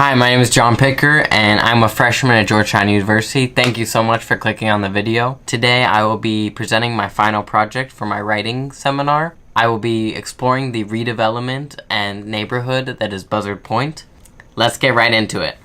Hi, my name is John Picker, and I'm a freshman at Georgetown University. Thank you so much for clicking on the video. Today, I will be presenting my final project for my writing seminar. I will be exploring the redevelopment and neighborhood that is Buzzard Point. Let's get right into it.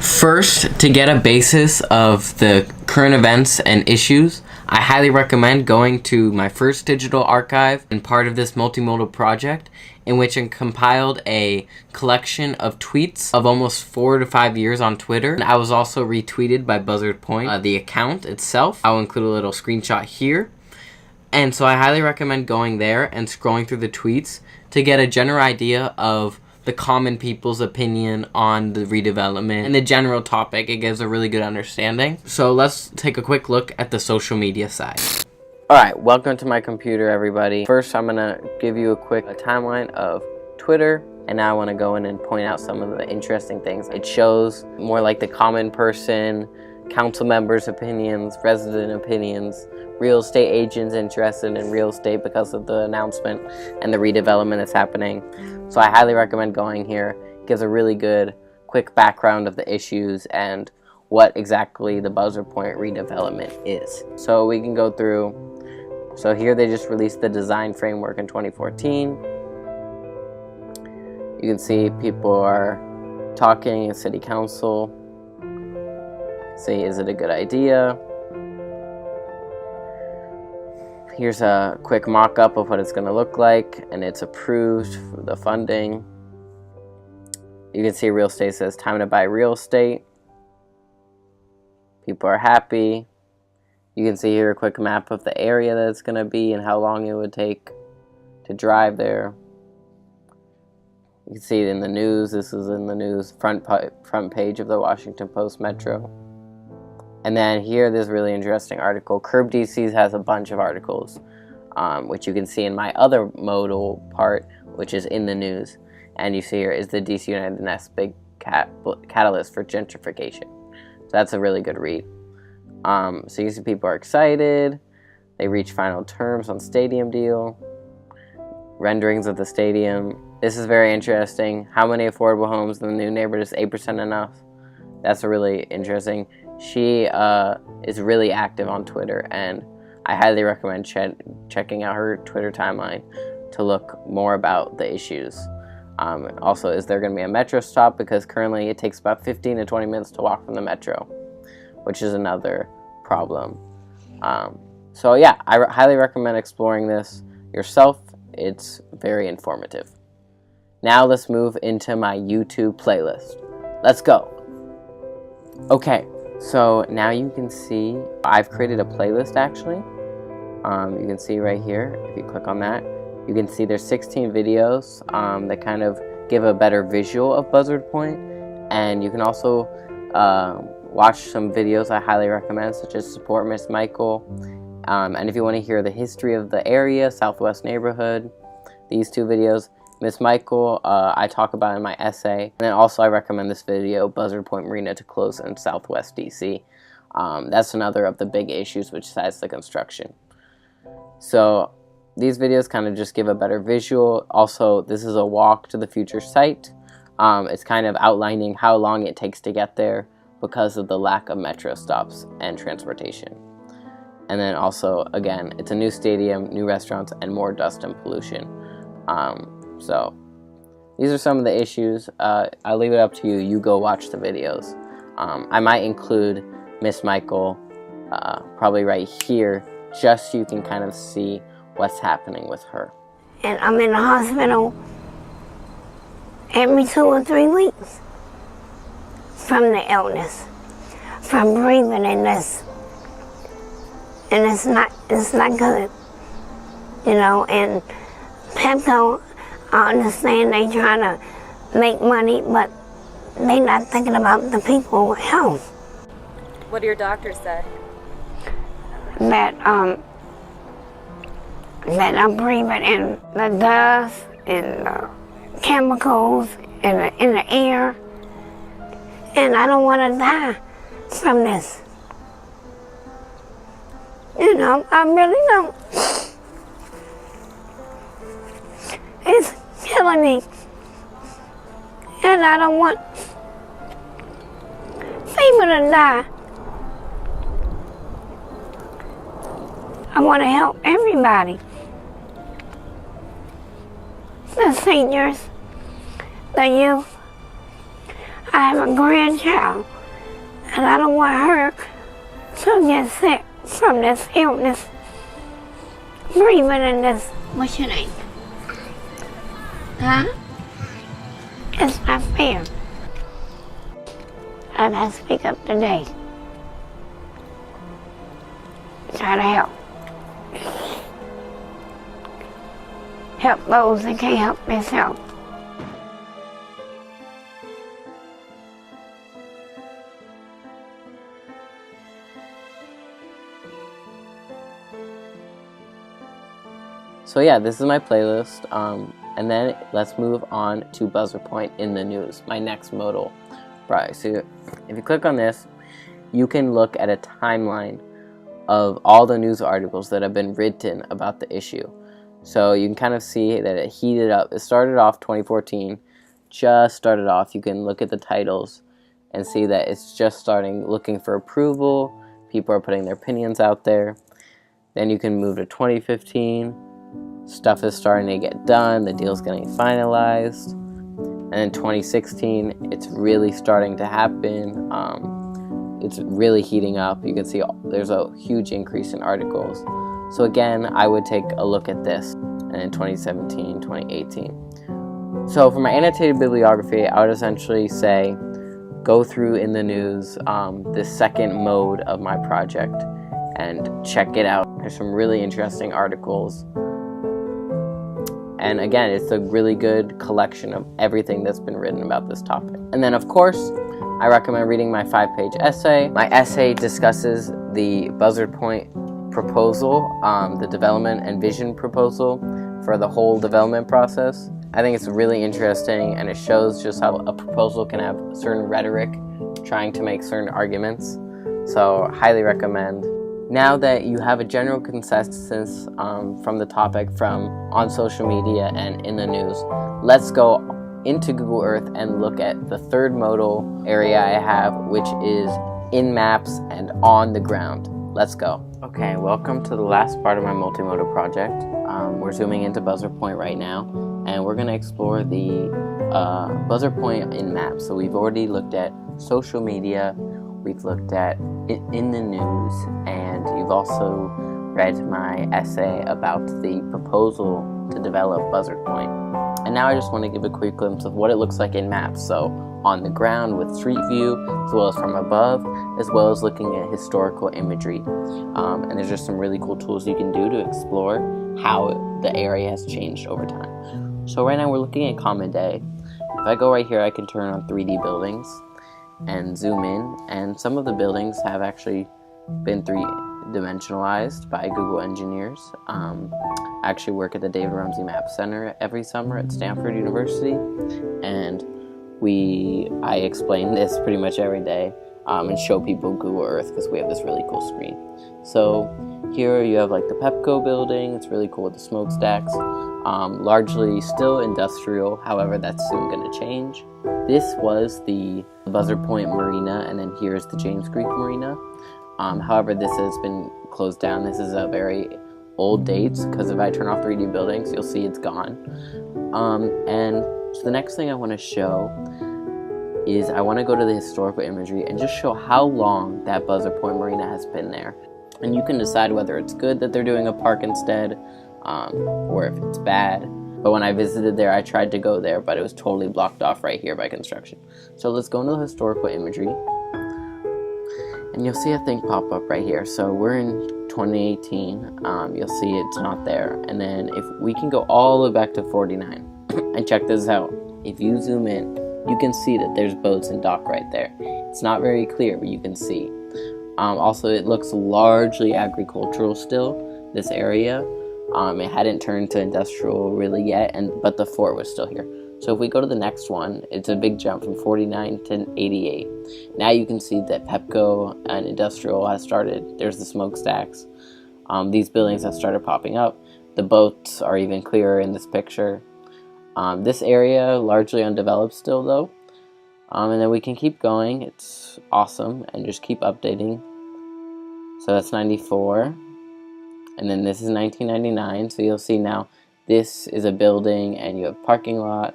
First, to get a basis of the current events and issues, I highly recommend going to my first digital archive and part of this multimodal project, in which I compiled a collection of tweets of almost 4 to 5 years on Twitter. And I was also retweeted by Buzzard Point, the account itself. I'll include a little screenshot here. And so I highly recommend going there and scrolling through the tweets to get a general idea of the common people's opinion on the redevelopment and the general topic. It gives a really good understanding. So let's take a quick look at the social media side. Alright, welcome to my computer, everybody. First, I'm going to give you a quick timeline of Twitter, and now I want to go in and point out some of the interesting things. It shows more like the common person, council members' opinions, resident opinions, real estate agents interested in real estate because of the announcement and the redevelopment that's happening. So I highly recommend going here. It gives a really good, quick background of the issues and what exactly the Buzzard Point redevelopment is. So we can go through. So here they just released the design framework in 2014. You can see people are talking in city council. See, is it a good idea? Here's a quick mock-up of what it's going to look like, and it's approved for the funding. You can see real estate says time to buy real estate. People are happy. You can see here a quick map of the area that it's going to be and how long it would take to drive there. You can see it in the news. This is in the news front page of the Washington Post Metro. And then here, this really interesting article. Curb DCs has a bunch of articles, which you can see in my other modal part, which is in the news. And you see here, is the DC United the next big catalyst for gentrification? So that's a really good read. So you see people are excited. They reach final terms on stadium deal. Renderings of the stadium. This is very interesting. How many affordable homes in the new neighborhood is 8% enough? That's a really interesting. She is really active on Twitter, and I highly recommend checking out her Twitter timeline to look more about the issues. Also, is there going to be a metro stop? Because currently it takes about 15 to 20 minutes to walk from the metro, which is another problem. So yeah, I highly recommend exploring this yourself. It's very informative. Now let's move into my YouTube playlist. Let's go. Okay, so now you can see I've created a playlist actually. You can see right here, if you click on that, you can see there's 16 videos that kind of give a better visual of Buzzard Point, and you can also watch some videos I highly recommend, such as Support Miss Michael, and if you want to hear the history of the area, Southwest neighborhood, these two videos. Miss Michael, I talk about in my essay, and then also I recommend this video, Buzzard Point Marina to close in Southwest DC. That's another of the big issues, which is the construction. So these videos kind of just give a better visual. Also, this is a walk to the future site. It's kind of outlining how long it takes to get there because of the lack of metro stops and transportation. And then also, again, it's a new stadium, new restaurants, and more dust and pollution. So these are some of the issues. I'll leave it up to you. You go watch the videos. I might include Miss Michael probably right here, just so you can kind of see what's happening with her. And I'm in the hospital every 2 or 3 weeks from the illness, from breathing in this. And it's not good, you know. And Pepco, I understand they trying to make money, but they not thinking about the people's health. What do your doctors say? That I'm breathing in the dust and the chemicals in the air, and I don't want to die from this. You know, I really don't. It's killing me. And I don't want people to die. I want to help everybody. The seniors, the youth. I have a grandchild, and I don't want her to get sick from this illness. Breathing in this. What's your name? Huh? It's not fair. I gotta speak up today. Try to help. Help those that can't help themselves. So yeah, this is my playlist, and then let's move on to Buzzard Point in the news, my next modal. Right, so if you click on this, you can look at a timeline of all the news articles that have been written about the issue. So you can kind of see that it heated up. It started off 2014, just started off. You can look at the titles and see that it's just starting, looking for approval. People are putting their opinions out there. Then you can move to 2015. Stuff is starting to get done. The deal's getting finalized. And in 2016, it's really starting to happen. It's really heating up. You can see there's a huge increase in articles. So again, I would take a look at this. And in 2017, 2018. So for my annotated bibliography, I would essentially say go through in the news the second mode of my project and check it out. There's some really interesting articles. And again, it's a really good collection of everything that's been written about this topic. And then, of course, I recommend reading my 5-page essay. My essay discusses the Buzzard Point proposal, the development and vision proposal for the whole development process. I think it's really interesting, and it shows just how a proposal can have certain rhetoric trying to make certain arguments. So, highly recommend. Now that you have a general consensus from the topic from on social media and in the news, let's go into Google Earth and look at the third modal area I have, which is in maps and on the ground. Let's go. Okay, welcome to the last part of my multimodal project. We're zooming into Buzzard Point right now, and we're going to explore the Buzzard Point in maps. So we've already looked at social media, we've looked at in the news, and you've also read my essay about the proposal to develop Buzzard Point. And now I just want to give a quick glimpse of what it looks like in maps. So on the ground with street view, as well as from above, as well as looking at historical imagery. And there's just some really cool tools you can do to explore how the area has changed over time. So right now we're looking at common day. If I go right here, I can turn on 3D buildings and zoom in, and some of the buildings have actually been three-dimensionalized by Google engineers. I actually work at the David Rumsey Map Center every summer at Stanford University, and I explain this pretty much every day and show people Google Earth because we have this really cool screen. So here you have like the Pepco building. It's really cool with the smokestacks. Largely still industrial, however that's soon going to change. This was the Buzzard Point Marina, and then here's the James Creek Marina. However, this has been closed down. This is a very old date, because if I turn off 3D buildings, you'll see it's gone. And so the next thing I want to show is I want to go to the historical imagery and just show how long that Buzzard Point Marina has been there. And you can decide whether it's good that they're doing a park instead, or if it's bad. But when I visited there, I tried to go there, but it was totally blocked off right here by construction. So let's go into the historical imagery, and you'll see a thing pop up right here. So we're in 2018. You'll see it's not there. And then if we can go all the way back to 49, and check this out. If you zoom in, you can see that there's boats and dock right there. It's not very clear, but you can see. Also, it looks largely agricultural still, this area. It hadn't turned to industrial really yet, but the fort was still here. So if we go to the next one, it's a big jump from 49 to 88. Now you can see that Pepco and industrial has started. There's the smokestacks. These buildings have started popping up. The boats are even clearer in this picture. This area largely undeveloped still though. And then we can keep going. It's awesome, and just keep updating. So that's 94, and then this is 1999. So you'll see now this is a building, and you have parking lot.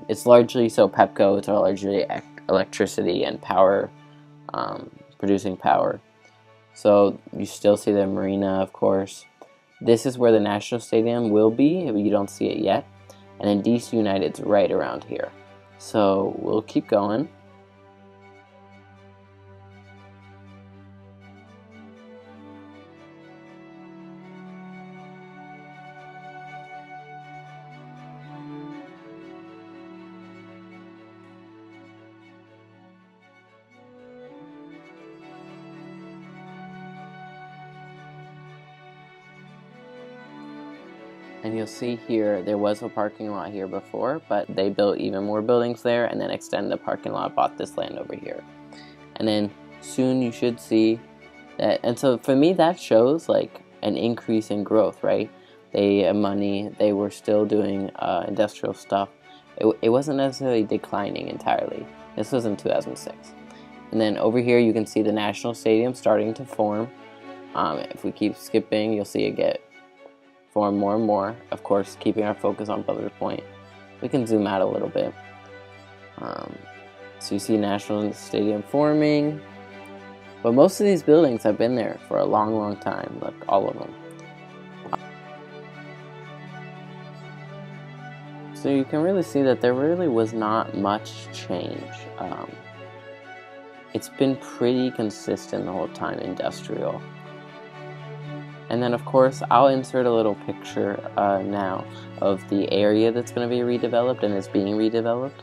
It's largely Pepco. It's largely electricity and power, producing power. So you still see the marina, of course. This is where the National Stadium will be, but you don't see it yet. And then DC United's right around here. So we'll keep going. And you'll see here, there was a parking lot here before, but they built even more buildings there and then extended the parking lot, bought this land over here. And then soon you should see that, and so for me that shows like an increase in growth, right? They had money, they were still doing industrial stuff. It wasn't necessarily declining entirely. This was in 2006. And then over here you can see the National Stadium starting to form. If we keep skipping, you'll see it form more and more, of course keeping our focus on Buzzard Point. We can zoom out a little bit. So you see National Stadium forming, but most of these buildings have been there for a long time, like all of them. So you can really see that there really was not much change. It's been pretty consistent the whole time, industrial. And then of course I'll insert a little picture now of the area that's going to be redeveloped and is being redeveloped.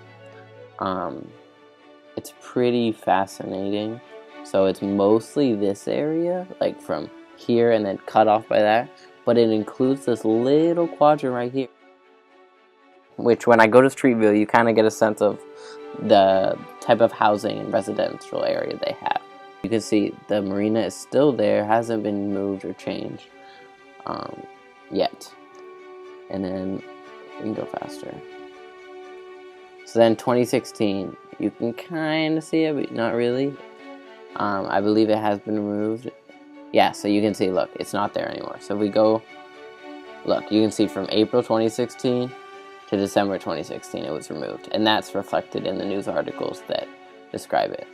It's pretty fascinating. So it's mostly this area, like from here and then cut off by that, but it includes this little quadrant right here, which when I go to Street View you kind of get a sense of the type of housing and residential area they have. You can see the marina is still there, hasn't been moved or changed yet. And then we can go faster. So then 2016, you can kind of see it, but not really. I believe it has been removed. Yeah, so you can see, look, it's not there anymore. So if we go, look, you can see from April 2016 to December 2016 it was removed. And that's reflected in the news articles that describe it.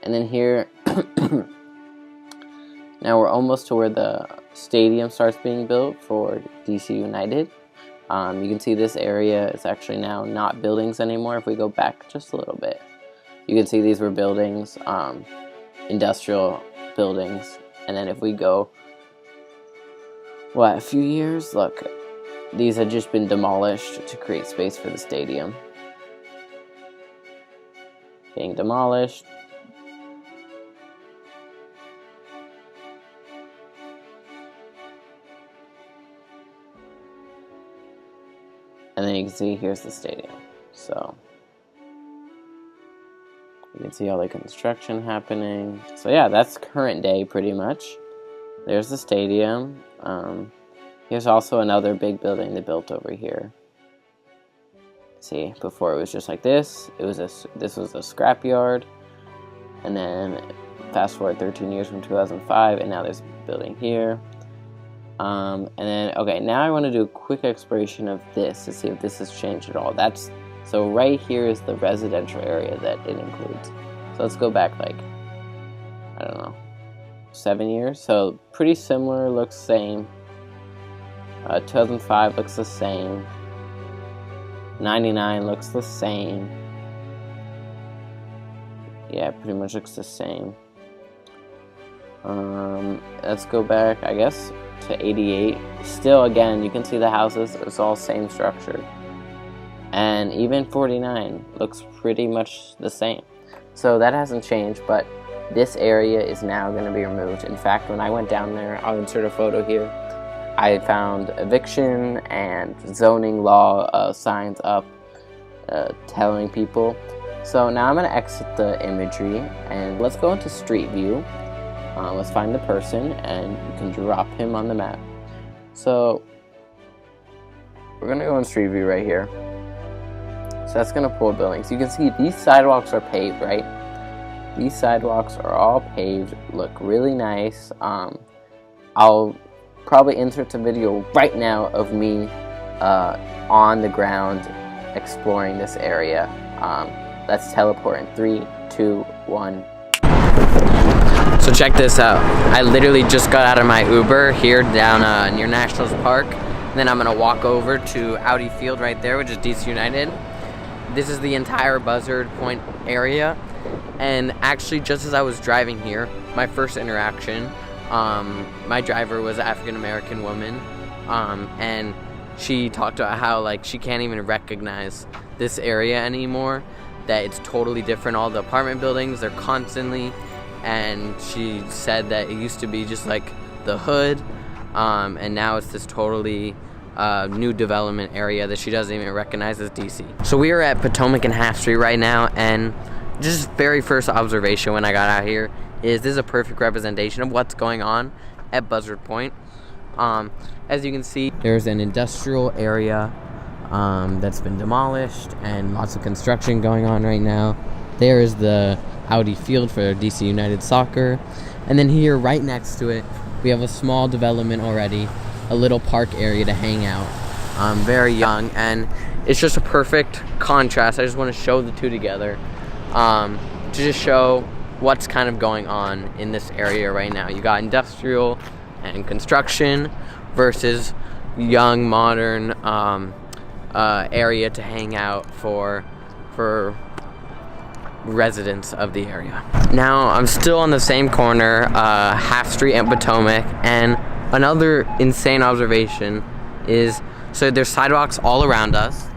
And then here, now we're almost to where the stadium starts being built for DC United. You can see this area is actually now not buildings anymore. If we go back just a little bit, you can see these were buildings, industrial buildings. And then if we go, a few years, look, these had just been demolished to create space for the stadium. Being demolished. And then you can see here's the stadium. So you can see all the construction happening. So yeah, that's current day pretty much. There's the stadium. Here's also another big building they built over here. See, before it was just like this. This was a scrapyard. And then fast forward 13 years from 2005, and now there's a building here. And then, okay, now I want to do a quick exploration of this to see if this has changed at all. So right here is the residential area that it includes. So let's go back like, I don't know, 7 years. So pretty similar, looks same. 2005 looks the same. 99 looks the same. Yeah, pretty much looks the same. Let's go back, I guess, to 88. Still, again, you can see the houses. It's all same structure. And even 49 looks pretty much the same. So that hasn't changed, but this area is now going to be removed. In fact, when I went down there, I'll insert a photo here, I found eviction and zoning law signs up telling people. So now I'm going to exit the imagery and let's go into Street View. Let's find the person and you can drop him on the map. So we're gonna go in street view right here. So that's gonna pull buildings. You can see these sidewalks are paved, right? These sidewalks are all paved, look really nice. I'll probably insert a video right now of me on the ground exploring this area. Let's teleport in 3, 2, 1. So check this out. I literally just got out of my Uber here down near Nationals Park. And then I'm gonna walk over to Audi Field right there, which is DC United. This is the entire Buzzard Point area. And actually, just as I was driving here, my first interaction, my driver was an African-American woman, and she talked about how like she can't even recognize this area anymore, that it's totally different. All the apartment buildings, they're constantly, and she said that it used to be just like the hood, and now it's this totally new development area that she doesn't even recognize as DC. So we are at Potomac and Half Street right now, and just very first observation when I got out here is this is a perfect representation of what's going on at Buzzard Point. As you can see, there's an industrial area that's been demolished and lots of construction going on right now. There is the Audi Field for DC United Soccer. And then here, right next to it, we have a small development already, a little park area to hang out. Very young, and it's just a perfect contrast. I just want to show the two together to just show what's kind of going on in this area right now. You got industrial and construction versus young, modern area to hang out for residents of the area. Now I'm still on the same corner, Half Street and Potomac, and another insane observation is, so there's sidewalks all around us.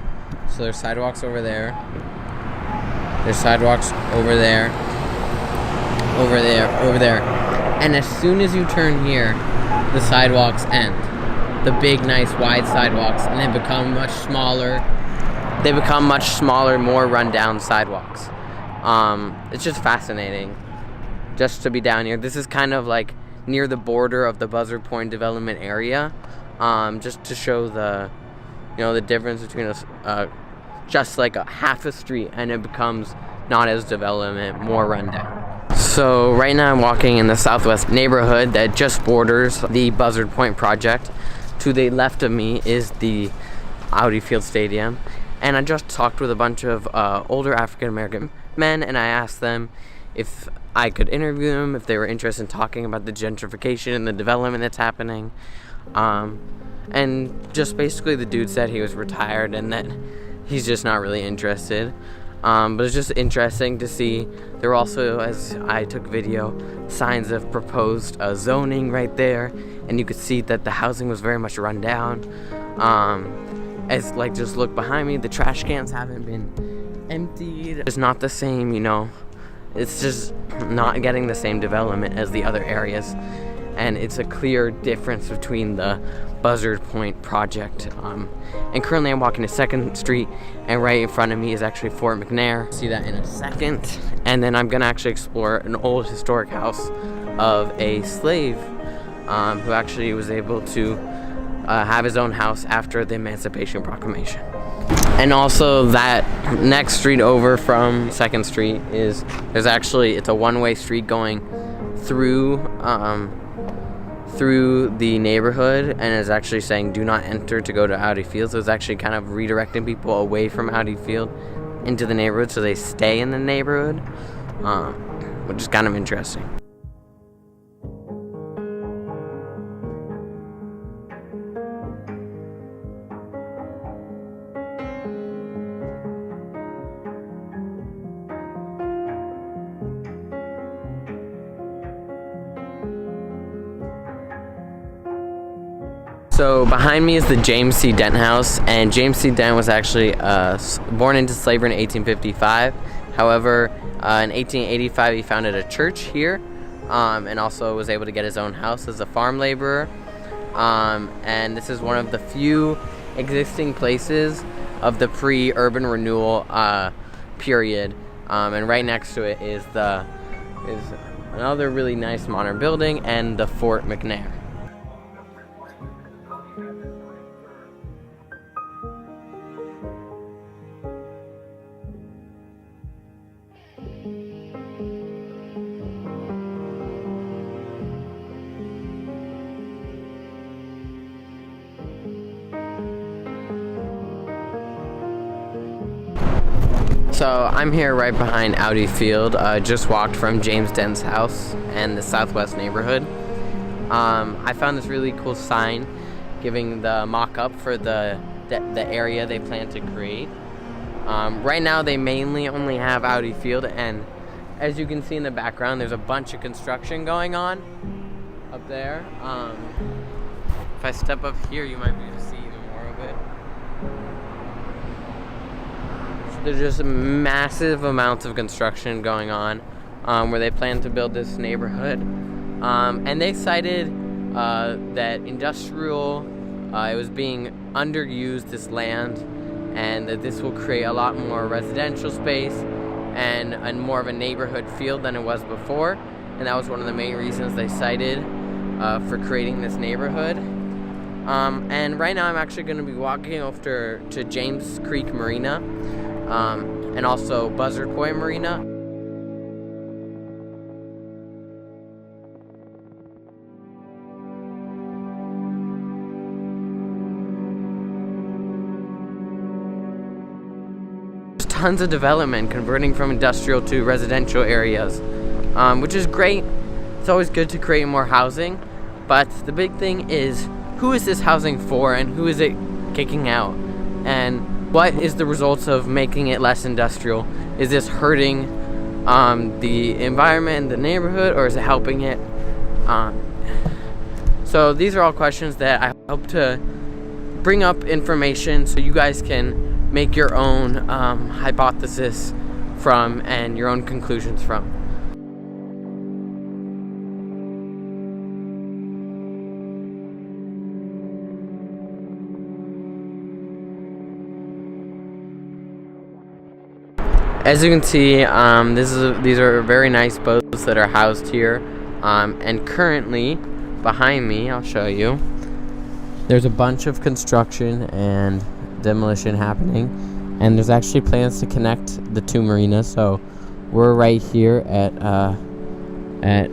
So there's sidewalks over there. There's sidewalks over there. Over there, over there. And as soon as you turn here, the sidewalks end. The big, nice, wide sidewalks, and they become much smaller. They become much smaller, more run-down sidewalks. It's just fascinating just to be down here. This is kind of like near the border of the Buzzard Point development area, just to show the, the difference between just like a half a street and it becomes not as development, more rundown. So right now I'm walking in the southwest neighborhood that just borders the Buzzard Point project. To the left of me is the Audi Field Stadium, and I just talked with a bunch of older African American men, and I asked them if I could interview them, if they were interested in talking about the gentrification and the development that's happening. And just basically the dude said he was retired and that he's just not really interested. But it's just interesting to see. There were also, as I took video, signs of proposed zoning right there, and you could see that the housing was very much run down. As like, just look behind me, the trash cans haven't been emptied. It's not the same, it's just not getting the same development as the other areas, and it's a clear difference between the Buzzard Point project. And currently I'm walking to 2nd Street, and right in front of me is actually Fort McNair. See that in a second. And then I'm gonna actually explore an old historic house of a slave who actually was able to have his own house after the Emancipation Proclamation. And also that next street over from 2nd Street it's a one-way street going through the neighborhood, and is actually saying do not enter to go to Audi Field. So it's actually kind of redirecting people away from Audi Field into the neighborhood so they stay in the neighborhood, which is kind of interesting. So behind me is the James C. Dent House, and James C. Dent was actually born into slavery in 1855. However, in 1885 he founded a church here, and also was able to get his own house as a farm laborer. And this is one of the few existing places of the pre-urban renewal period. And right next to it is another really nice modern building, and the Fort McNair. So I'm here right behind Audi Field, just walked from James Dent's house and the Southwest neighborhood. I found this really cool sign giving the mock-up for the area they plan to create. Right now they mainly only have Audi Field, and as you can see in the background there's a bunch of construction going on up there. If I step up here you might be able to see even more of it. There's just massive amounts of construction going on where they plan to build this neighborhood. And they cited that industrial, it was being underused, this land, and that this will create a lot more residential space and more of a neighborhood feel than it was before. And that was one of the main reasons they cited for creating this neighborhood. And right now I'm actually going to be walking over to James Creek Marina and also Buzzard Point Marina. There's tons of development converting from industrial to residential areas, which is great. It's always good to create more housing, but the big thing is, who is this housing for and who is it kicking out? And what is the results of making it less industrial? Is this hurting the environment and the neighborhood, or is it helping it? So these are all questions that I hope to bring up information so you guys can make your own hypothesis from and your own conclusions from. As you can see, these are very nice boats that are housed here, and currently behind me, I'll show you, there's a bunch of construction and demolition happening, and there's actually plans to connect the two marinas. So we're right here at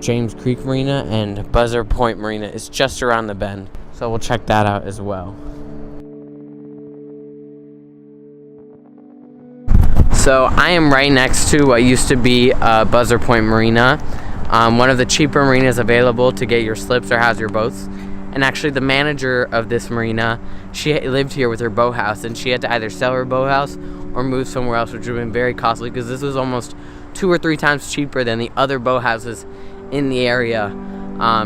James Creek Marina, and Buzzard Point Marina is just around the bend, so we'll check that out as well. So I am right next to what used to be Buzzard Point Marina, one of the cheaper marinas available to get your slips or house your boats. And actually the manager of this marina, she lived here with her boathouse, and she had to either sell her boathouse or move somewhere else, which would have been very costly because this was almost 2 or 3 times cheaper than the other boathouses in the area,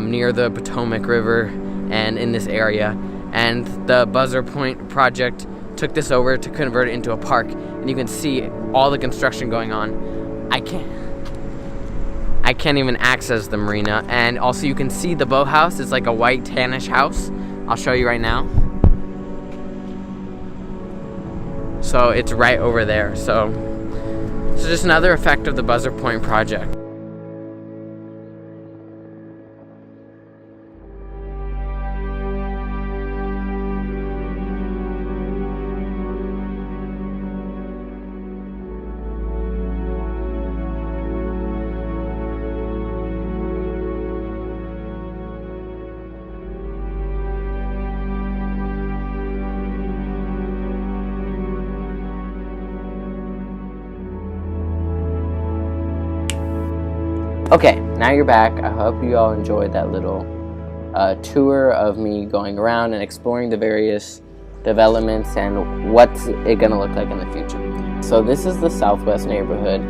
near the Potomac River and in this area. And the Buzzard Point project took this over to convert it into a park, and you can see all the construction going on. I can't even access the marina, and also you can see the boathouse. It's like a white tannish house. I'll show you right now. So it's right over there. So it's just another effect of the Buzzard Point project. Okay, now you're back. I hope you all enjoyed that little tour of me going around and exploring the various developments and what's it gonna look like in the future. So this is the Southwest neighborhood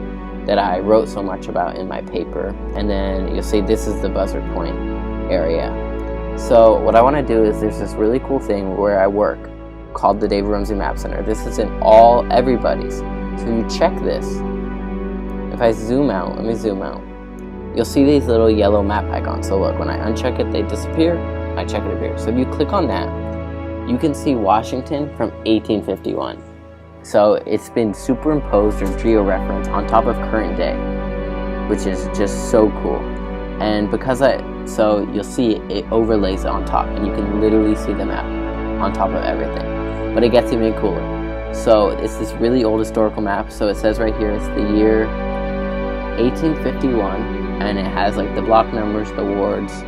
that I wrote so much about in my paper, and then you'll see this is the Buzzard Point area. So what I want to do is, there's this really cool thing where I work called the Dave Ramsey Map Center. This is in everybody's. So you check this. If I zoom out, let me zoom out. You'll see these little yellow map icons. So look, when I uncheck it, they disappear. When I check it, appears. So if you click on that, you can see Washington from 1851. So it's been superimposed or georeferenced on top of current day, which is just so cool. And so you'll see it overlays it on top, and you can literally see the map on top of everything. But it gets even cooler. So it's this really old historical map. So it says right here, it's the year 1851. And it has like the block numbers, the wards,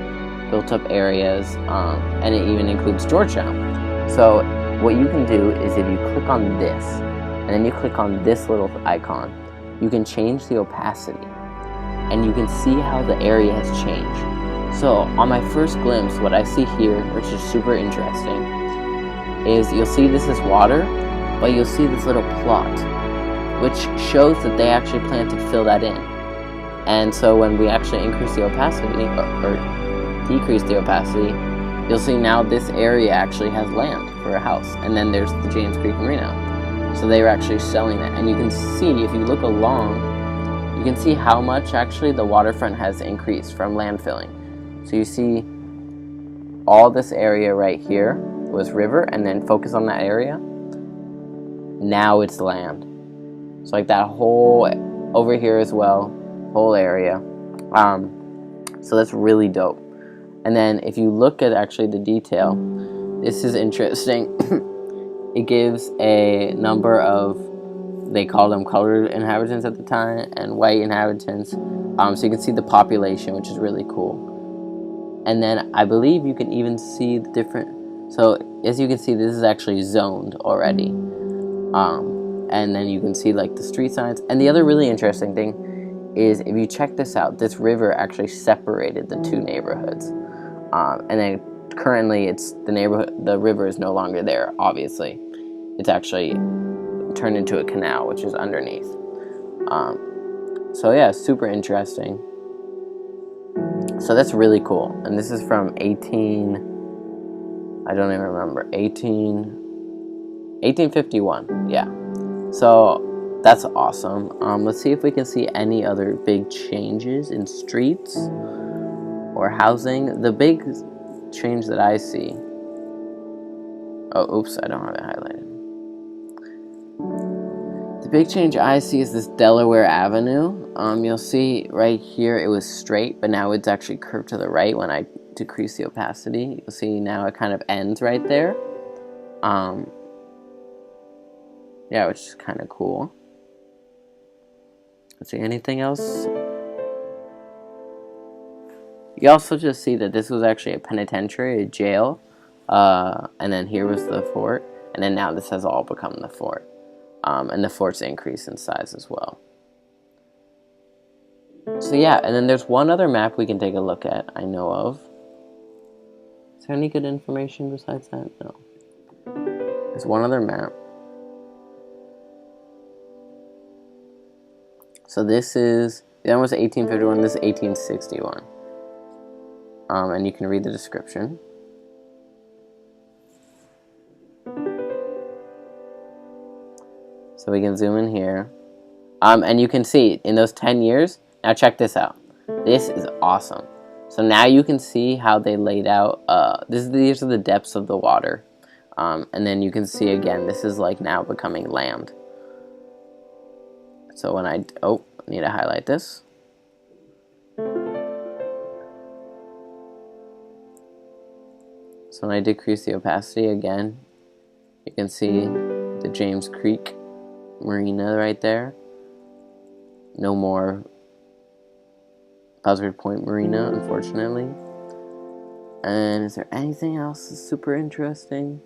built up areas, and it even includes Georgetown. So what you can do is, if you click on this, and then you click on this little icon, you can change the opacity, and you can see how the area has changed. So on my first glimpse, what I see here, which is super interesting, is you'll see this is water, but you'll see this little plot, which shows that they actually plan to fill that in. And so when we actually increase the opacity, or decrease the opacity, you'll see now this area actually has land for a house. And then there's the James Creek Marina. So they were actually selling it. And you can see, if you look along, you can see how much actually the waterfront has increased from land filling. So you see all this area right here was river, and then focus on that area. Now it's land. So like that whole, over here as well, whole area. So that's really dope. And then if you look at actually the detail, this is interesting. It gives a number of, they call them colored inhabitants at the time, and white inhabitants. So you can see the population, which is really cool. And then I believe you can even see the different, so as you can see, this is actually zoned already. And then you can see like the street signs. And the other really interesting thing is, if you check this out, this river actually separated the two neighborhoods. And then currently it's the river is no longer there, obviously. It's actually turned into a canal, which is underneath. So yeah, super interesting. So that's really cool. And this is from 1851, yeah. So that's awesome. Let's see if we can see any other big changes in streets or housing. The big change that I see, oh, oops, I don't have it highlighted. The big change I see is this Delaware Avenue. You'll see right here it was straight, but now it's actually curved to the right when I decrease the opacity. You'll see now it kind of ends right there. Yeah, which is kind of cool. Let's see, anything else? You also just see that this was actually a penitentiary, a jail, and then here was the fort, and then now this has all become the fort, and the fort's increased in size as well. So yeah, and then there's one other map we can take a look at, I know of. Is there any good information besides that? No. There's one other map. So this is, the other was 1851, this is 1861. And you can read the description. So we can zoom in here. And you can see, in those 10 years, now check this out. This is awesome. So now you can see how they laid out, these are the depths of the water. And then you can see again, this is like now becoming land. So when I need to highlight this. So when I decrease the opacity again, you can see the James Creek Marina right there. No more Buzzard Point Marina, unfortunately. And is there anything else that's super interesting?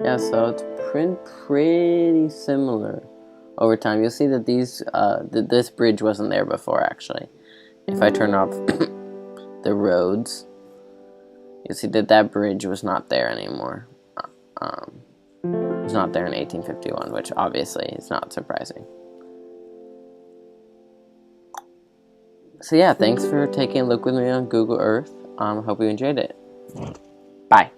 Yeah, so it's pretty similar over time. You'll see that this bridge wasn't there before, actually. If I turn off the roads, you'll see that bridge was not there anymore. It was not there in 1851, which obviously is not surprising. So yeah, thanks for taking a look with me on Google Earth. Hope you enjoyed it. Bye.